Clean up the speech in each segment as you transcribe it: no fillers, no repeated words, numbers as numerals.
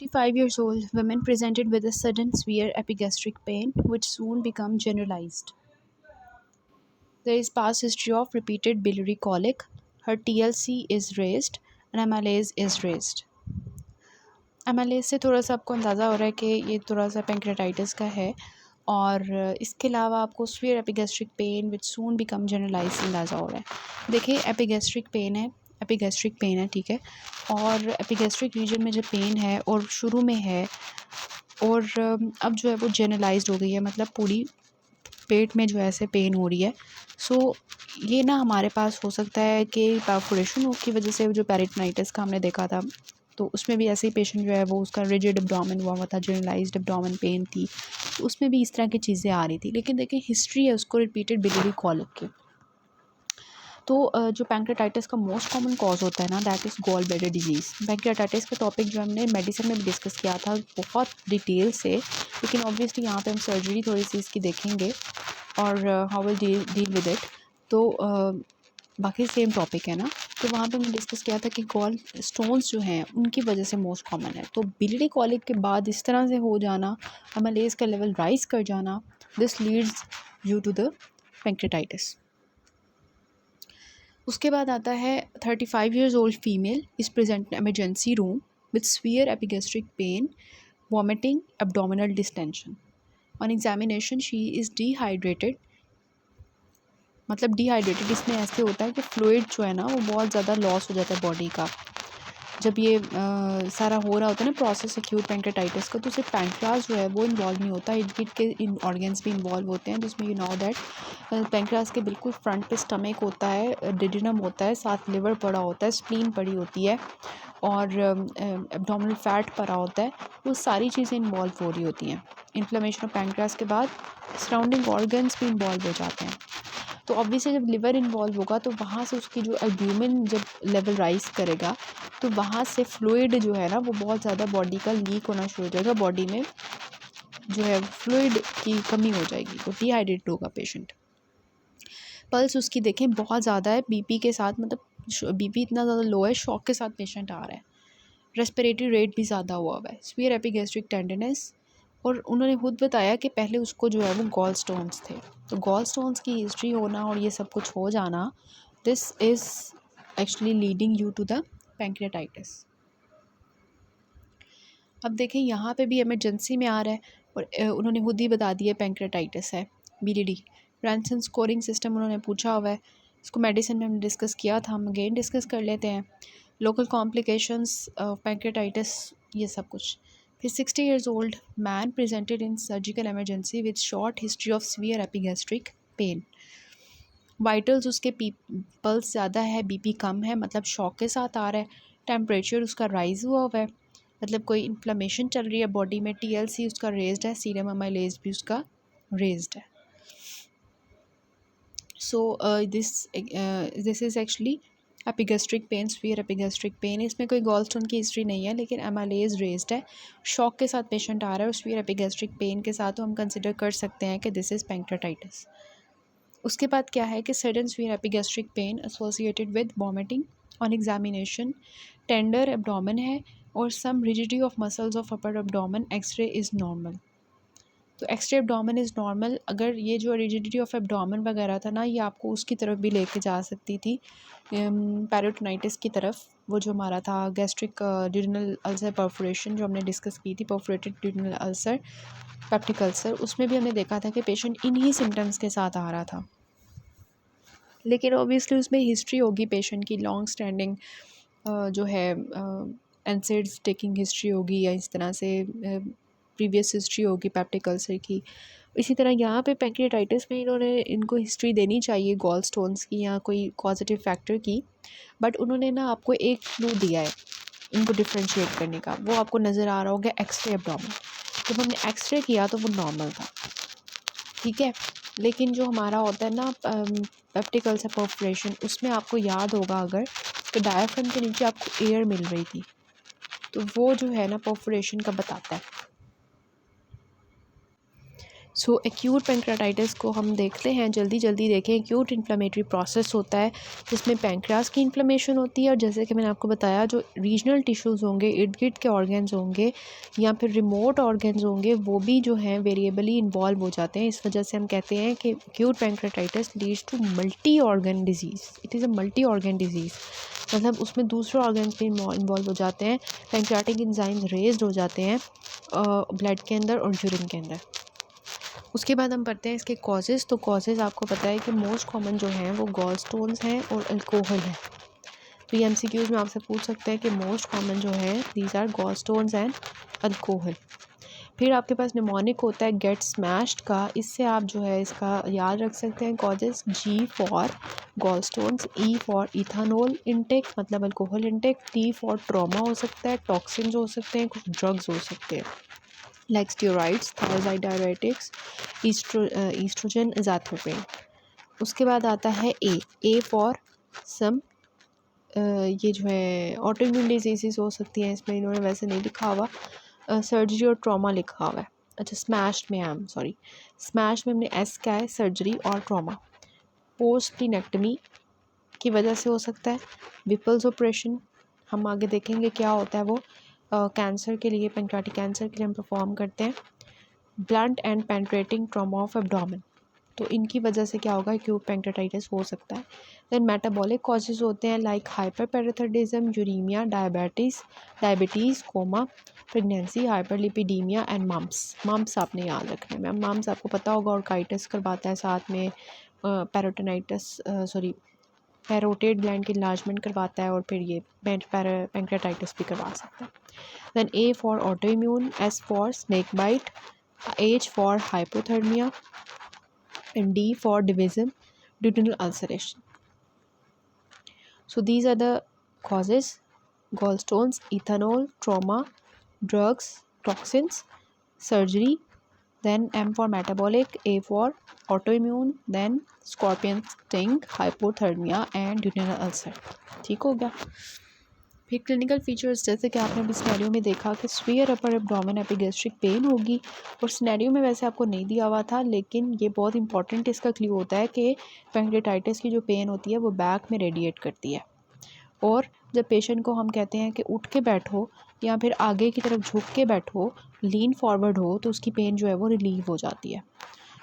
55 years old woman presented with a sudden severe epigastric pain which soon become generalized. There is past history of repeated biliary colic. Her TLC is raised and amylase is raised. amylase से थोड़ा सा आपको अंदाज़ा हो रहा है कि ये थोड़ा सा पेंक्रेटाइटिस का है और इसके अलावा आपको स्वीयर एपिगैस्ट्रिक पेन विच सून बिकम जनरलाइज अंदाज़ा हो रहा है। देखिए एपिगैस्ट्रिक पेन है ठीक है, और एपिगैस्ट्रिक रीजन में जो पेन है और शुरू में है और अब जो है वो जनरलाइज्ड हो गई है, मतलब पूरी पेट में जो है ऐसे पेन हो रही है। सो ये ना हमारे पास हो सकता है कि परफोरेशन की वजह से जो पेरिटोनाइटिस का हमने देखा था तो उसमें भी ऐसे ही पेशेंट जो है वो उसका रिजिड एब्डोमेन हुआ था, जनरलाइज्ड एब्डोमेन पेन थी, तो उसमें भी इस तरह की चीज़ें आ रही थी। लेकिन देखिए हिस्ट्री है उसको रिपीटेड बिलियरी कॉलिक की। तो जो पैंक्रेटाइटिस का मोस्ट कॉमन कॉज होता है ना that is gall bladder disease. Pancreatitis का टॉपिक जो हमने मेडिसिन में भी डिस्कस किया था बहुत डिटेल से, लेकिन ऑब्वियसली यहाँ पे हम सर्जरी थोड़ी सी इसकी देखेंगे और how will deal with it. तो बाकी सेम टॉपिक है ना, तो वहाँ पे हमने डिस्कस किया था कि गॉल स्टोन्स जो हैं उनकी वजह से मोस्ट कॉमन है। तो बिलियरी कॉलिक के बाद इस तरह से हो जाना, अमालेज का लेवल राइज कर जाना, this leads due to the pancreatitis. उसके बाद आता है 35 years old female is present emergency room with severe epigastric pain, vomiting, abdominal distension. On examination she is dehydrated. मतलब डिहाइड्रेटेड इसमें ऐसे होता है कि फ्लूइड जो है ना वो बहुत ज़्यादा लॉस हो जाता है बॉडी का। जब ये सारा हो रहा होता है ना प्रोसेस एक्यूट पैंक्रेटाइटिस का, तो सिर्फ पैंक्रियास जो है वो इन्वॉल्व नहीं होता, इट के इन ऑर्गन्स भी इन्वॉल्व होते हैं, जिसमें यू नो दैट पैंक्रियास के बिल्कुल फ्रंट पे स्टमक होता है, डिडिनम होता है, साथ लिवर पड़ा होता है, स्प्लीन पड़ी होती है और एब्डोमिनल फैट पड़ा होता है। वो सारी चीज़ें इन्वॉल्व हो रही होती हैं। इन्फ्लेमेशन ऑफ पैंक्रियास के बाद सराउंडिंग ऑर्गन्स भी इन्वॉल्व हो जाते हैं। तो ऑब्वियसली जब लिवर इन्वॉल्व होगा तो वहाँ से उसकी जो एल्ब्यूमिन जब लेवल राइज करेगा तो वहाँ से फ्लूइड जो है ना वो बहुत ज़्यादा बॉडी का लीक होना शुरू हो जाएगा, बॉडी में जो है फ्लूइड की कमी हो जाएगी, वो डिहाइड्रेट होगा पेशेंट। पल्स उसकी देखें बहुत ज़्यादा है, बीपी के साथ, मतलब बीपी इतना ज़्यादा लो है, शॉक के साथ पेशेंट आ रहा है। रेस्पिरेटरी रेट भी ज़्यादा हुआ है, स्वीयर एपिगैस्ट्रिक टेंडरनेस, और उन्होंने खुद बताया कि पहले उसको जो है वो गॉल स्टोन्स थे। तो गॉल स्टोन्स की हिस्ट्री होना और ये सब कुछ हो जाना, this is actually leading you to the pancreatitis. अब देखें यहाँ पे भी इमरजेंसी में आ रहा है और उन्होंने खुद ही बता दिया पैंक्रेटाइटिस है, बीडीडी। ब्रांसन स्कोरिंग सिस्टम उन्होंने पूछा हुआ है, इसको मेडिसिन में हमने डिस्कस किया था, हम अगेन डिस्कस कर लेते हैं। लोकल कॉम्प्लिकेशंस पैंक्रेटाइटिस, ये सब कुछ। फिर 60 years old man presented in surgical emergency with short history of severe epigastric pain. Vitals उसके पल्स ज़्यादा है, बीपी कम है, मतलब शॉक के साथ आ रहा है। टेम्परेचर उसका राइज़ हुआ है, मतलब कोई इन्फ्लेमेशन चल रही है बॉडी में। टीएलसी उसका रेज्ड है, सीरम अमाइलेज भी उसका रेज्ड है। So this is actually epigastric pain, severe epigastric pen. इसमें कोई गॉलस्टोन की हिस्ट्री नहीं है, लेकिन अमाइलेज रेज्ड है, शॉक के साथ पेशेंट आ रहा है और स्वीयर एपिगैस्ट्रिक पेन के साथ, तो हम कंसिडर कर सकते हैं कि दिस इज़ पैंक्रेटाइटिस। उसके बाद क्या है कि sudden severe epigastric pain associated with vomiting. On examination tender abdomen है और some rigidity of muscles of upper abdomen, x-ray is normal. तो एक्सरे एब्डोमेन इज़ नॉर्मल। अगर ये जो रिजिडिटी ऑफ एब्डोमेन वगैरह था ना, ये आपको उसकी तरफ भी लेके जा सकती थी, पेरिटोनाइटिस की तरफ। वो जो हमारा था गैस्ट्रिक ड्यूडेनल अल्सर परफोरेशन जो हमने डिस्कस की थी, perforated duodenal ulcer, peptic ulcer, उसमें भी हमने देखा था कि पेशेंट इन्हीं सिम्टम्स के साथ आ रहा था। लेकिन ऑब्वियसली उसमें हिस्ट्री होगी पेशेंट की, लॉन्ग स्टैंडिंग जो है एनसेड्स टेकिंग हिस्ट्री होगी, या इस तरह से प्रीवियस हिस्ट्री होगी पेप्टिक अल्सर की। इसी तरह यहाँ पे पैंक्रेटाइटिस में इन्होंने इनको हिस्ट्री देनी चाहिए गॉल स्टोन्स की या कोई कॉजेटिव फैक्टर की, बट उन्होंने ना आपको एक क्लू दिया है इनको डिफ्रेंशिएट करने का, वो आपको नज़र आ रहा होगा एक्सरे एब्डोमेन। जब हमने एक्सरे किया तो वो नॉर्मल था, ठीक है। लेकिन जो हमारा होता है ना पेप्टिक अल्सर परफोरेशन, उसमें आपको याद होगा अगर कि डायाफ्राम के नीचे आपको एयर मिल रही थी, तो वो जो है ना परफोरेशन का बताता है। सो एक्यूट पैंक्रेटाइटिस को हम देखते हैं, जल्दी जल्दी देखें। एक्यूट इन्फ्लेमेटरी प्रोसेस होता है जिसमें पैंक्रियास की इन्फ्लेमेशन होती है, और जैसे कि मैंने आपको बताया जो रीजनल टिश्यूज़ होंगे, इर्द गिर्द के ऑर्गन्स होंगे या फिर रिमोट ऑर्गन्स होंगे, वो भी जो हैं वेरिएबली इन्वॉल्व हो जाते हैं। इस वजह से हम कहते हैं कि acute pancreatitis leads to multi organ disease. It is a multi organ disease, मतलब उसमें दूसरे ऑर्गन्स भी इन्वॉल्व हो जाते हैं। पैंक्रियाटिक एंजाइम्स रेज्ड हो जाते हैं ब्लड के अंदर और यूरिन के अंदर। उसके बाद हम पढ़ते हैं इसके कॉजेज़। तो कॉजेज़ आपको पता है कि मोस्ट कॉमन जो हैं वो गॉल स्टोन्स हैं और अल्कोहल है। तो ये एमसीक्यूज़ में आपसे पूछ सकते हैं कि मोस्ट कॉमन जो है these are gall stones and alcohol. फिर आपके पास निमोनिक होता है गेट स्मैश्ड का। इससे आप जो है इसका याद रख सकते हैं causes. G for gall stones, E for ethanol intake मतलब alcohol intake, T for trauma हो सकता है, टॉक्सिन्स हो सकते हैं, कुछ ड्रग्स हो सकते हैं like steroids, thyroid diuretics, oestrogen, azathioprine. उसके बाद आता है ए फॉर सम ये जो है ऑटो इम्यून डिजीज़ हो सकती हैं। इसमें इन्होंने वैसे नहीं लिखा हुआ, सर्जरी और ट्रॉमा लिखा हुआ है। अच्छा, स्मैश में स्मैश में हमने एस क्या है, सर्जरी और ट्रॉमा। पोस्ट स्प्लीनेक्टमी की वजह से हो सकता है। विपल्स ऑपरेशन हम आगे देखेंगे क्या होता है वो, कैंसर के लिए, पैंक्रियाटिक कैंसर के लिए हम परफॉर्म करते हैं। Blunt and penetrating trauma of abdomen, तो इनकी वजह से क्या होगा, एक्यूट पैंक्रेटाइटिस हो सकता है। देन मेटाबॉलिक कॉजेज होते हैं like hyperparathyroidism, uraemia, diabetes, coma, pregnancy, hyperlipidaemia and mumps आपने याद रखना है। मैम मम्प्स आपको पता होगा ऑर्काइटिस करवाता है, साथ में पैरोटेड ग्लैंड की इन्लार्जमेंट करवाता है, और फिर ये पैंक्रेटाइटिस भी करवा सकता है। Then A for auto immune, S for snake bite, H for hypothermia, and D for duodenal ulceration. So these are the causes: gallstones, ethanol, trauma, drugs, toxins, surgery. Then M for metabolic, A for autoimmune, then scorpion sting, hypothermia and duodenal ulcer. ठीक हो गया। फिर clinical features, जैसे कि आपने अभी scenario में देखा कि sphere upper abdomen epigastric pain होगी, और सिनेरियो में वैसे आपको नहीं दिया हुआ था, लेकिन ये बहुत इंपॉर्टेंट इसका क्लू होता है कि पैंक्रेटाइटिस की जो पेन होती है वो बैक में रेडिएट करती है, और जब पेशेंट को हम कहते हैं कि उठ के बैठो या फिर आगे की तरफ झुक के बैठो, लीन फॉरवर्ड हो, तो उसकी पेन जो है वो रिलीव हो जाती है।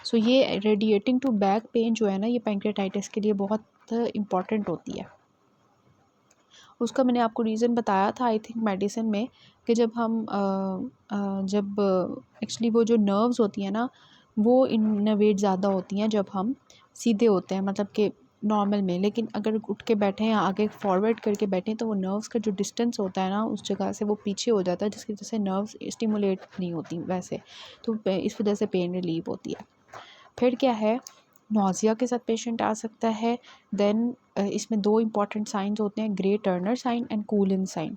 सो ये रेडिएटिंग टू बैक पेन जो है ना, ये पैंक्रेटाइटिस के लिए बहुत इंपॉर्टेंट होती है। उसका मैंने आपको रीज़न बताया था आई थिंक मेडिसिन में, कि जब हम जब एक्चुअली वो जो नर्व्स होती हैं ना, वो इनर्वेट ज़्यादा होती हैं जब हम सीधे होते हैं, मतलब कि नॉर्मल में। लेकिन अगर उठ के बैठें या आगे फॉरवर्ड करके बैठें तो वो नर्व्स का जो डिस्टेंस होता है ना उस जगह से वो पीछे हो जाता है, जिसकी वजह से नर्व्स स्टिमुलेट नहीं होती वैसे, तो इस वजह से पेन रिलीव होती है। फिर क्या है, नौजिया के साथ पेशेंट आ सकता है। देन इसमें दो इंपॉर्टेंट साइंस होते हैं, Grey Turner sign and Cullen sign.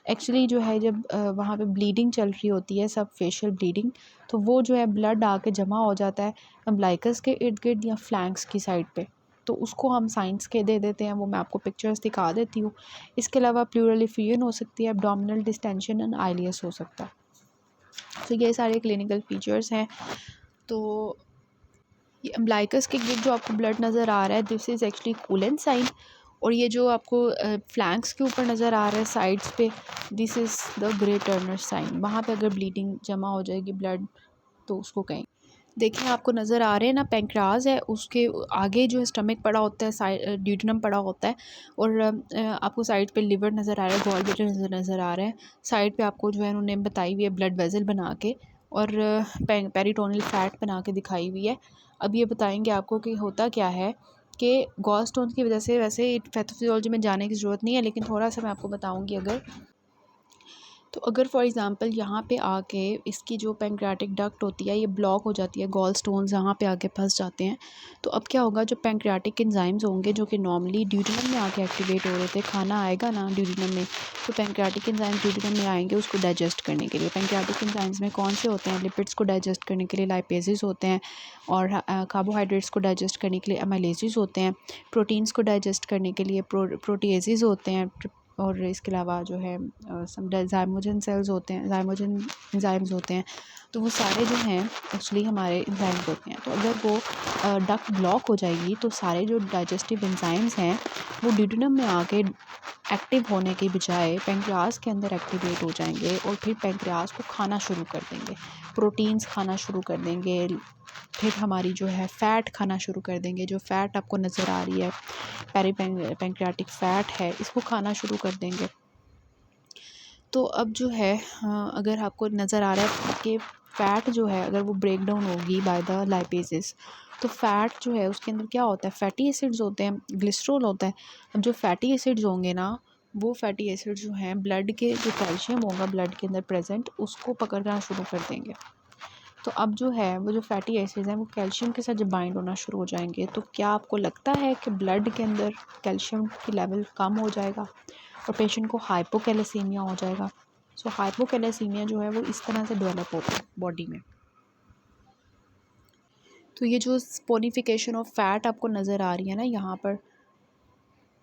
Actually जो है जब वहाँ पे ब्लीडिंग चल रही होती है, सब फेशियल ब्लीडिंग, तो वो जो है ब्लड आके जमा हो जाता है अम्बलाइकस के इर्द गिर्द या फ्लैंक्स की साइड पे, तो उसको हम साइंस के दे देते हैं। वो मैं आपको पिक्चर्स दिखा देती हूँ। इसके अलावा प्लूरल इफ्यूजन हो सकती है, एब्डोमिनल डिस्टेंशन एंड आइलियस हो सकता है। तो ये सारे क्लिनिकल फीचर्स हैं। तो ये अम्बलाइकस के गिर्द जो आपको ब्लड नज़र आ रहा है, this is actually Cullen sign, और ये जो आपको फ्लैंक्स के ऊपर नज़र आ रहा है साइड्स पे, this is the Grey Turner sign. वहाँ पे अगर ब्लीडिंग जमा हो जाएगी ब्लड तो उसको कहें। देखिए आपको नज़र आ रहे हैं ना, पैंक्रास है, उसके आगे जो है स्टमक पड़ा होता है, साइड ड्यूडेनम पड़ा होता है, और आपको साइड पे लिवर नज़र आ रहा है, गॉल ब्लैडर नज़र आ रहा है। साइड पे आपको जो है उन्होंने बताई हुई है ब्लड वेसल बना के, और पेरिटोनियल फैट बना के दिखाई हुई है। अब ये बताएंगे आपको कि होता क्या है कि गॉल स्टोन की वजह से, वैसे पैथोफिजियोलॉजी में जाने की ज़रूरत नहीं है, लेकिन थोड़ा सा मैं आपको बताऊँगी। अगर फॉर एग्ज़ाम्पल यहाँ पे आके इसकी जो पैंक्रियाटिक डक्ट होती है ये ब्लॉक हो जाती है, गॉल स्टोन्स यहाँ पे आके फंस जाते हैं, तो अब क्या होगा, जो पैंक्रियाटिक एंजाइम्स होंगे जो कि नॉर्मली ड्यूडेनम में आके एक्टिवेट हो रहे थे, खाना आएगा ना ड्यूडेनम में, तो पैंक्रियाटिक एंजाइम्स ड्यूडेनम में आएंगे उसको डाइजेस्ट करने के लिए। पैंक्रियाटिक एंजाइम्स में कौन से होते हैं, लिपिड्स को डाइजेस्ट करने के लिए लाइपेजेस होते हैं, और कार्बोहाइड्रेट्स को डाइजेस्ट करने के लिए अमाइलेजेस होते हैं, प्रोटीन्स को डाइजेस्ट करने के लिए प्रोटीएजेस होते हैं, और इसके अलावा जो है सम ज़ाइमोजन सेल्स होते हैं, ज़ाइमोजन एंजाइम्स होते हैं, तो वो सारे जो हैं एक्चुअली हमारे एंजाइम्स होते हैं। तो अगर वो डक्ट ब्लॉक हो जाएगी तो सारे जो डाइजेस्टिव एंजाइम्स हैं वो ड्यूडेनम में आके एक्टिव होने के बजाय पेंक्रियाज के अंदर एक्टिवेट हो जाएंगे और फिर पेंक्रियाज को खाना शुरू कर देंगे, प्रोटीन्स खाना शुरू कर देंगे, फिर हमारी जो है फ़ैट खाना शुरू कर देंगे। जो फ़ैट आपको नज़र आ रही है पेंक्रियाटिक फ़ैट है, इसको खाना शुरू कर देंगे। तो अब जो है अगर आपको नज़र आ रहा है कि फ़ैट जो है अगर वो ब्रेक डाउन होगी बाय द लाइपेजेस, तो फ़ैट जो है उसके अंदर क्या होता है, फ़ैटी एसिड्स होते हैं, ग्लिसरॉल होता है। अब जो फ़ैटी एसिड्स होंगे ना, वो फ़ैटी एसिड्स जो हैं ब्लड के जो कैल्शियम होगा ब्लड के अंदर प्रेजेंट, उसको पकड़ना शुरू कर देंगे। तो अब जो है वो जो फ़ैटी एसिड्स हैं वो कैल्शियम के साथ जब बाइंड होना शुरू हो जाएंगे, तो क्या आपको लगता है कि ब्लड के अंदर कैल्शियम की लेवल कम हो जाएगा और पेशेंट को हाइपोकैलेसीमिया हो जाएगा। सो हाइपोकैलेसीमिया जो है वो इस तरह से डेवलप होता है बॉडी में। तो ये जो स्पोनिफिकेशन ऑफ फैट आपको नज़र आ रही है ना यहाँ पर,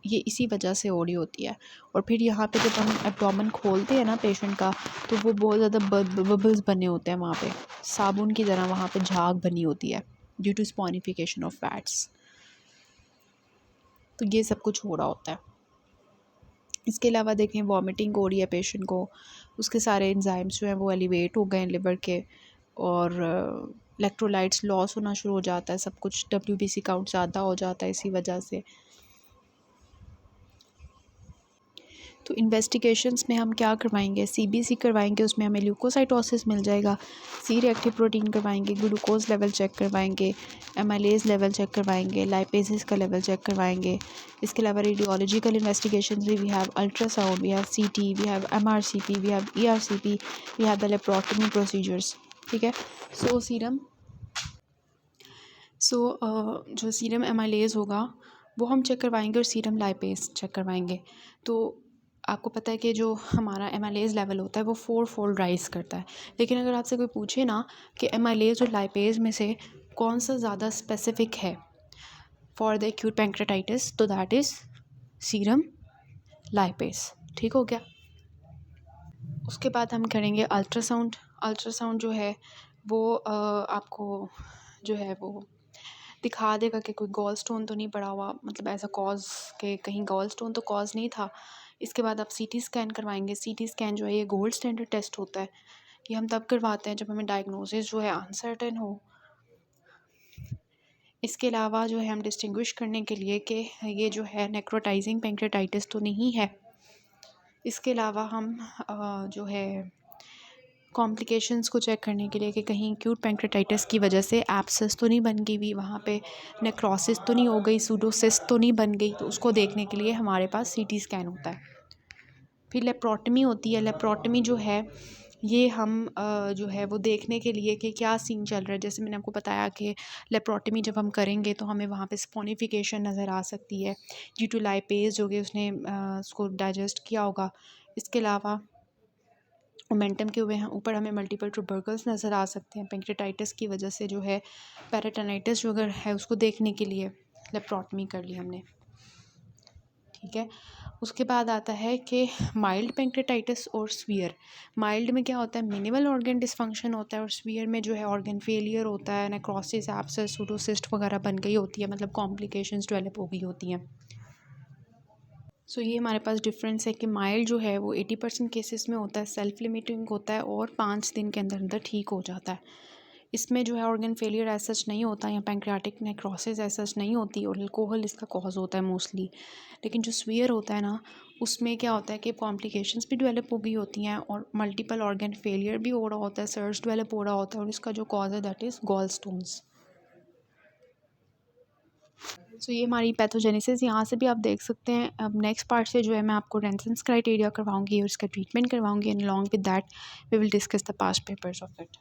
ये इसी वजह से हो रही होती है। और फिर यहाँ पे जब हम एब्डोमेन खोलते हैं ना पेशेंट का, तो वो बहुत ज़्यादा बबल्स बने होते हैं वहाँ पे, साबुन की तरह वहाँ पे झाग बनी होती है due to saponification of fats. तो ये सब कुछ हो रहा होता है। इसके अलावा देखें वॉमिटिंग हो रही है पेशेंट को, उसके सारे एंजाइम्स जो हैं वो एलिवेट हो गए हैं लिवर के, और इलेक्ट्रोलाइट्स लॉस होना शुरू हो जाता है, सब कुछ WBC काउंट ज़्यादा हो जाता है इसी वजह से। तो इन्वेस्टिगेशंस में हम क्या करवाएंगे, CBC करवाएंगे, उसमें हमें ल्यूकोसाइटोसिस मिल जाएगा, C रिएक्टिव प्रोटीन करवाएंगे, ग्लूकोज लेवल चेक करवाएंगे, एमाइलेज लेवल चेक करवाएंगे, लाइपेजेस का लेवल चेक करवाएंगे। इसके अलावा रेडियोलॉजिकल इन्वेस्टिगेशंस भी, we have ultrasound, we have CT, we have MRCP, we have ERCP, we have the laparotomy procedures. ठीक है। जो सीरम एमाइलेज होगा वो हम चेक करवाएंगे और सीरम लाइपेज चेक करवाएंगे। तो आपको पता है कि जो हमारा एमाइलेज लेवल होता है वो 4 फोल्ड राइज़ करता है। लेकिन अगर आपसे कोई पूछे ना कि एमाइलेज और लाइपेज में से कौन सा ज़्यादा स्पेसिफिक है फॉर द एक्यूट पैंक्रेटाइटिस, तो दैट इज़ सीरम लाइपेज। ठीक हो गया। उसके बाद हम करेंगे अल्ट्रासाउंड। अल्ट्रासाउंड जो है वो आपको जो है वो दिखा देगा कि कोई गॉल स्टोन तो नहीं पड़ा हुआ, मतलब ऐसा कॉज के कहीं गॉल स्टोन तो कॉज नहीं था। इसके बाद आप CT स्कैन करवाएंगे। CT स्कैन जो है ये गोल्ड स्टैंडर्ड टेस्ट होता है, ये हम तब करवाते हैं जब हमें डायग्नोसिस जो है अनसर्टेन हो। इसके अलावा जो है हम डिस्टिंग्विश करने के लिए कि ये जो है नेक्रोटाइजिंग पैंक्रेटाइटिस तो नहीं है। इसके अलावा हम जो है कॉम्प्लिकेशंस को चेक करने के लिए कि कहीं एक्यूट पैंक्रेटाइटिस की वजह से एब्सेस तो नहीं बन गई हुई, वहाँ पे नेक्रोसिस तो नहीं हो गई, सूडोसिस्ट तो नहीं बन गई, तो उसको देखने के लिए हमारे पास CT स्कैन होता है। फिर लेप्रोटमी होती है। लेप्रोटमी जो है ये हम जो है वो देखने के लिए कि क्या सीन चल रहा है। जैसे मैंने आपको बताया कि लेप्रोटमी जब हम करेंगे तो हमें वहाँ पे स्पोनिफिकेशन नज़र आ सकती है ड्यू टू लाइपेज जो कि उसने उसको डाइजेस्ट किया होगा। इसके अलावा मोमेंटम के ऊपर हमें मल्टीपल ट्यूबरकल्स नज़र आ सकते हैं पैंक्रेटाइटिस की वजह से, जो है पेरिटोनाइटिस जो अगर है उसको देखने के लिए लेप्रोटमी कर ली हमने। ठीक है। उसके बाद आता है कि माइल्ड पैंक्रेटाइटिस और स्वीयर। माइल्ड में क्या होता है, मिनिमल ऑर्गन डिसफंक्शन होता है, और स्वीयर में जो है ऑर्गन फेलियर होता है, नेक्रोसिस, एब्सेस, सूडोसिस्ट वगैरह बन गई होती है, मतलब कॉम्प्लिकेशंस डेवलप हो गई होती हैं। सो ये हमारे पास डिफरेंस है कि माइल्ड जो है वो 80% केसेस में होता है, सेल्फ लिमिटिंग होता है और 5 दिन के अंदर अंदर ठीक हो जाता है। इसमें जो है ऑर्गन फेलियर ऐसा सच नहीं होता या पैंक्रियाटिक नेक्रोसिस ऐसा सच नहीं होती, और अल्कोहल इसका कॉज होता है मोस्टली। लेकिन जो स्वीयर होता है ना, उसमें क्या होता है कि कॉम्प्लिकेशंस भी डेवलप हो गई होती हैं और मल्टीपल ऑर्गन फेलियर भी हो रहा होता है, सर्ज डेवलप हो रहा होता है, और इसका जो कॉज है दैट इज़ गॉल स्टोन्स। सो ये हमारी पैथोजेनेसिस यहाँ से भी आप देख सकते हैं। अब नेक्स्ट पार्ट से जो है मैं आपको रेंसन्स क्राइटेरिया करवाऊंगी और इसका ट्रीटमेंट करवाऊंगी, and along with that we will discuss the past papers of it.